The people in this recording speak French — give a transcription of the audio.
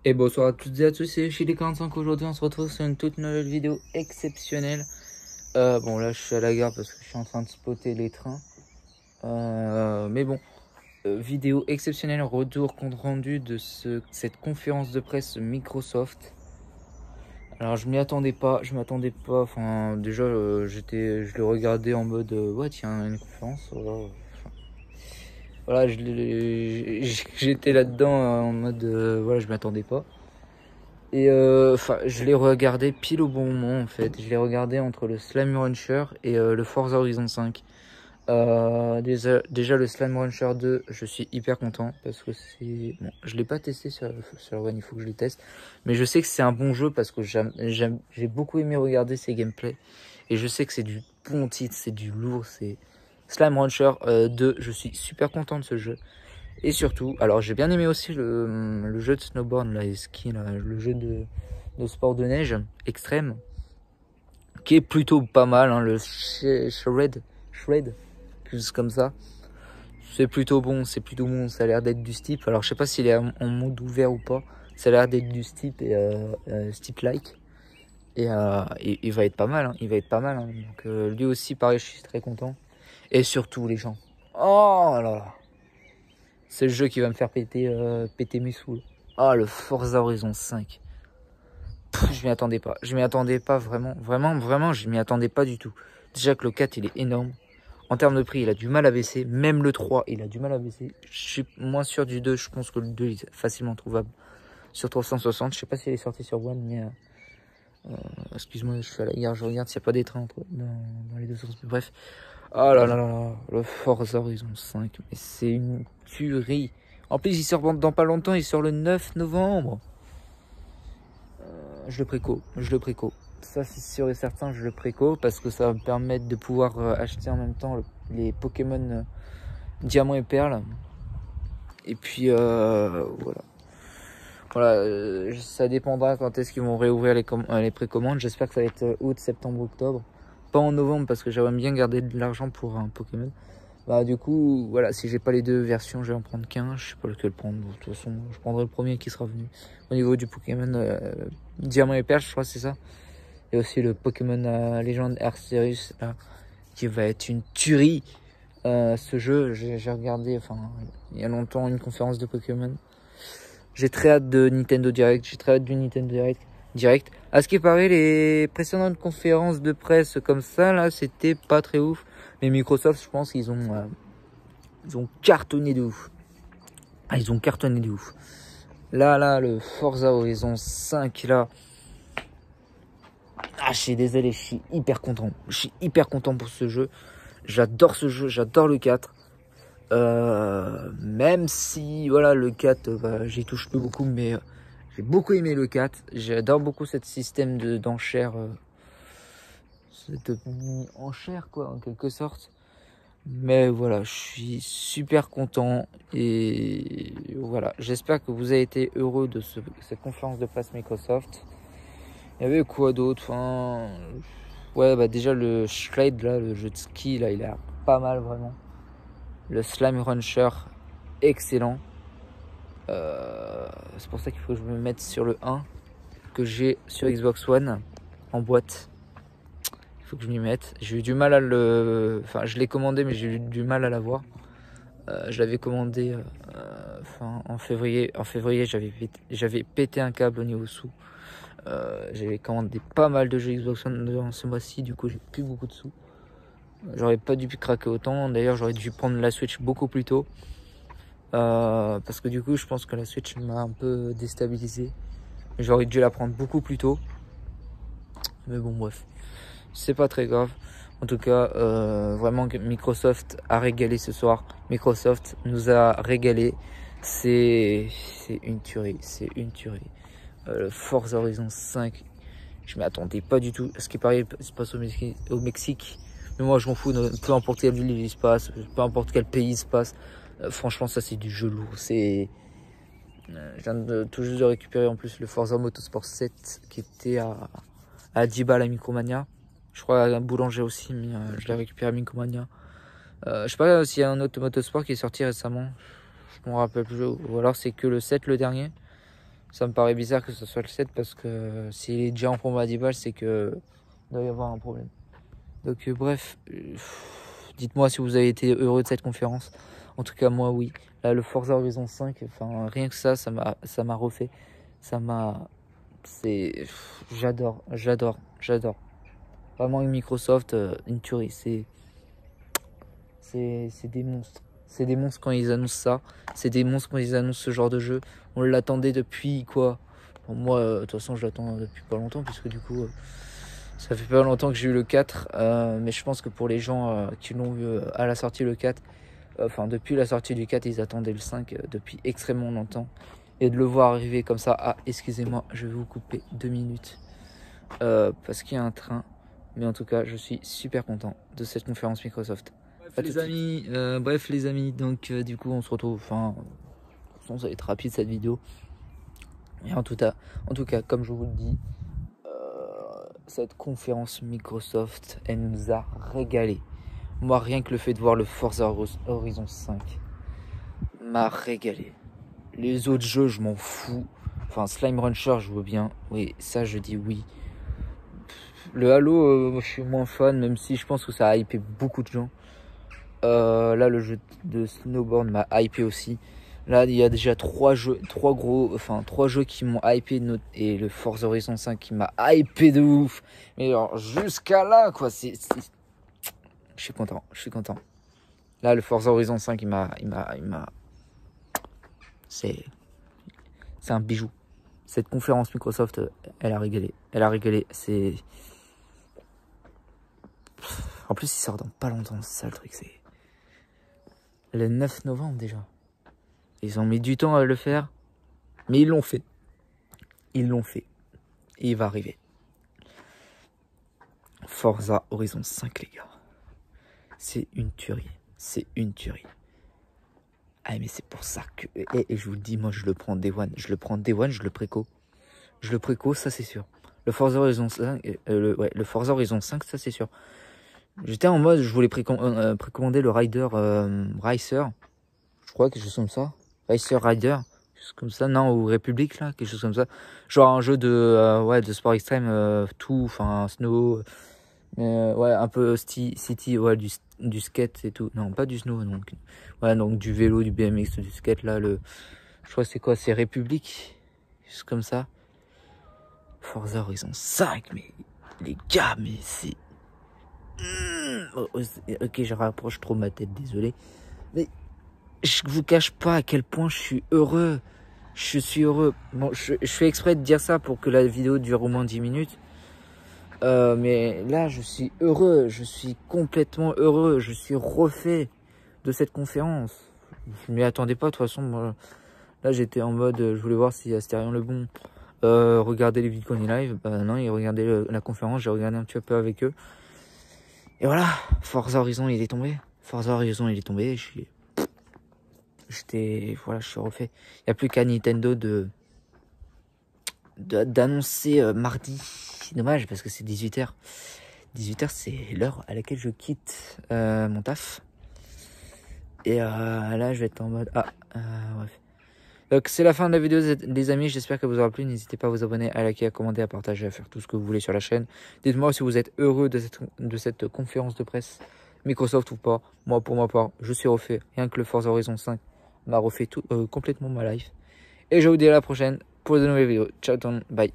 Et bonsoir à toutes et à tous, c'est Chili45. Aujourd'hui, on se retrouve sur une toute nouvelle vidéo exceptionnelle. Bon, là, je suis à la gare parce que je suis en train de spotter les trains. Mais bon, vidéo exceptionnelle, retour compte rendu de cette conférence de presse Microsoft. Alors, je m'attendais pas. Enfin, déjà, je le regardais en mode, ouais, tiens, une conférence. Voilà, j'étais là-dedans en mode, voilà, je m'y attendais pas. Et je l'ai regardé pile au bon moment en fait. Je l'ai regardé entre le Slime Rancher et le Forza Horizon 5. Déjà le Slime Rancher 2, je suis hyper content parce que c'est bon, je l'ai pas testé sur le One, il faut que je le teste. Mais je sais que c'est un bon jeu parce que j'ai beaucoup aimé regarder ses gameplays et je sais que c'est du bon titre, c'est du lourd, c'est Slime Rancher 2. Je suis super content de ce jeu. Et surtout, alors j'ai bien aimé aussi le jeu de snowboard, là, les skis, là, le jeu de sport de neige extrême, qui est plutôt pas mal, hein, le Shred, quelque chose comme ça. C'est plutôt bon, ça a l'air d'être du steep. Alors je sais pas s'il est en mode ouvert ou pas, ça a l'air d'être du steep et steep-like. Et il va être pas mal, hein, il va être pas mal. Hein. Donc lui aussi, pareil, je suis très content. Et surtout les gens. Oh là là. C'est le jeu qui va me faire péter mes sous. Ah, le Forza Horizon 5. Je m'y attendais pas. Je m'y attendais pas vraiment. Vraiment, je m'y attendais pas du tout. Déjà que le 4, il est énorme. En termes de prix, il a du mal à baisser. Même le 3, il a du mal à baisser. Je suis moins sûr du 2. Je pense que le 2 il est facilement trouvable sur 360. Je sais pas s'il est sorti sur One, mais... excuse-moi, je suis à la gare. Je regarde s'il n'y a pas des trains dans les deux sens. Bref. Oh là là là là. Le Forza Horizon 5. Mais c'est une tuerie. En plus, il sort dans pas longtemps, il sort le 9 novembre. Je le préco. Ça, c'est sûr et certain, je le préco parce que ça va me permettre de pouvoir acheter en même temps les Pokémon Diamant et Perle. Et puis, voilà. Voilà, ça dépendra quand est-ce qu'ils vont réouvrir les précommandes. J'espère que ça va être août, septembre, octobre. Pas en novembre parce que j'aimerais bien garder de l'argent pour un Pokémon. Bah du coup, voilà, si j'ai pas les deux versions, je vais en prendre qu'un. Je sais pas lequel prendre. De toute façon, je prendrai le premier qui sera venu. Au niveau du Pokémon Diamant et Perle, je crois que c'est ça. Et aussi le Pokémon Légende Arceus, là, qui va être une tuerie. Ce jeu, j'ai regardé, enfin, il y a longtemps, une conférence de Pokémon. J'ai très hâte de Nintendo Direct. J'ai très hâte du Nintendo Direct. À ce qui paraît, les précédentes conférences de presse comme ça, là, c'était pas très ouf. Mais Microsoft, je pense qu'ils ont cartonné de ouf. Ah, ils ont cartonné de ouf. Là, le Forza Horizon 5, là. Ah, je suis désolé, je suis hyper content. Je suis hyper content pour ce jeu. J'adore ce jeu, j'adore le 4. Même si, voilà, le 4, bah, j'y touche plus beaucoup, mais j'ai beaucoup aimé le 4. J'adore beaucoup ce système d'enchères. Cette enchère, quoi, en quelque sorte. Mais voilà, je suis super content et voilà, j'espère que vous avez été heureux de cette conférence de presse Microsoft. Il y avait quoi d'autre, enfin, ouais, bah déjà le Shred, là, le jeu de ski, là, il a pas mal vraiment. Le Slime Rancher, excellent. C'est pour ça qu'il faut que je me mette sur le 1 que j'ai sur Xbox One en boîte. Il faut que je m'y mette. J'ai eu du mal à le... Enfin, je l'ai commandé, mais j'ai eu du mal à l'avoir. Je l'avais commandé en février. En février, j'avais pété un câble au niveau sous. J'avais commandé pas mal de jeux Xbox One dans ce mois-ci. Du coup, j'ai plus beaucoup de sous. J'aurais pas dû craquer autant. D'ailleurs, j'aurais dû prendre la Switch beaucoup plus tôt. Parce que du coup, je pense que la Switch m'a un peu déstabilisé. J'aurais dû la prendre beaucoup plus tôt. Mais bon, bref. C'est pas très grave. En tout cas, vraiment Microsoft a régalé ce soir. Microsoft nous a régalé. C'est une tuerie, c'est une tuerie. Le Forza Horizon 5, je m'y attendais pas du tout. Ce qui paraît, il se passe au Mexique. Mais moi, je m'en fous. Peu importe quelle ville il se passe, peu importe quel pays il se passe. Franchement, ça c'est du jeu lourd. Je viens tout juste de récupérer en plus le Forza Motorsport 7 qui était à 10 balles à Micromania. Je crois un boulanger aussi, mais je l'ai récupéré à Micromania. Je sais pas s'il y a un autre motosport qui est sorti récemment. Je m'en rappelle plus. Ou alors c'est que le 7 le dernier. Ça me paraît bizarre que ce soit le 7 parce que s'il est déjà en promo à 10 balles, c'est que il doit y avoir un problème. Donc bref, dites-moi si vous avez été heureux de cette conférence. En tout cas moi oui. Là le Forza Horizon 5, enfin rien que ça m'a refait. Ça m'a j'adore. Vraiment Microsoft, une tuerie, c'est des monstres. C'est des monstres quand ils annoncent ça. C'est des monstres quand ils annoncent ce genre de jeu. On l'attendait depuis quoi? Bon, moi, de toute façon, je l'attends depuis pas longtemps, puisque du coup, ça fait pas longtemps que j'ai eu le 4. Mais je pense que pour les gens qui l'ont eu à la sortie le 4, enfin, depuis la sortie du 4, ils attendaient le 5 depuis extrêmement longtemps. Et de le voir arriver comme ça. Ah, excusez-moi, je vais vous couper 2 minutes. Parce qu'il y a un train. Mais en tout cas, je suis super content de cette conférence Microsoft. Bref les amis, donc du coup on se retrouve, enfin, de toute façon ça va être rapide cette vidéo. Et en tout cas, comme je vous le dis, cette conférence Microsoft, elle nous a régalé. Moi rien que le fait de voir le Forza Horizon 5 m'a régalé. Les autres jeux je m'en fous. Enfin Slime Rancher je veux bien, oui ça je dis oui. Le Halo je suis moins fan, même si je pense que ça a hypé beaucoup de gens. Là le jeu de snowboard m'a hypé aussi. Là il y a déjà trois jeux qui m'ont hypé, et le Forza Horizon 5 qui m'a hypé de ouf. Mais alors jusqu'à là quoi, je suis content. Là le Forza Horizon 5 c'est un bijou. Cette conférence Microsoft, elle a régalé. C'est en plus il sort dans pas longtemps, c'est ça le truc, c'est le 9 novembre déjà. Ils ont mis du temps à le faire, mais ils l'ont fait. Et il va arriver. Forza Horizon 5 les gars. C'est une tuerie. Ah mais c'est pour ça que... Et je vous le dis, moi je le prends Day One. Je le préco, ça c'est sûr. Le Forza Horizon 5, le Forza Horizon 5, ça c'est sûr. J'étais en mode, je voulais précommander le Racer. Je crois quelque chose comme ça. Racer Rider. Quelque chose comme ça. Non, ou République là, quelque chose comme ça. Genre un jeu de sport extrême, tout, enfin snow. Ouais, un peu city, ouais, du skate et tout. Non, pas du snow, donc. Ouais, donc du vélo, du BMX, du skate là, je crois que c'est quoi, c'est République. Juste comme ça. Forza Horizon 5, mais les gars, mais c'est... Ok, je rapproche trop ma tête, désolé. Mais je vous cache pas à quel point je suis heureux. Bon, je fais exprès de dire ça pour que la vidéo dure au moins 10 minutes. Mais là, je suis heureux. Je suis complètement heureux. Je suis refait de cette conférence. Je m'y attendais pas, de toute façon. Moi, là, j'étais en mode, je voulais voir si Astérion le bon regardait les Bitcoin live. Non, ils regardaient la conférence. J'ai regardé un petit peu avec eux. Et voilà, Forza Horizon, il est tombé. Voilà, je suis refait. Il n'y a plus qu'à Nintendo d'annoncer mardi. C'est dommage parce que c'est 18h. 18h, c'est l'heure à laquelle je quitte mon taf. Et là, je vais être en mode... bref. Donc, c'est la fin de la vidéo, les amis. J'espère qu'elle vous aura plu. N'hésitez pas à vous abonner, à liker, à commenter, à partager, à faire tout ce que vous voulez sur la chaîne. Dites-moi si vous êtes heureux de cette conférence de presse Microsoft ou pas. Moi, pour ma part, je suis refait. Rien que le Forza Horizon 5 m'a refait complètement ma life. Et je vous dis à la prochaine pour de nouvelles vidéos. Ciao, bye.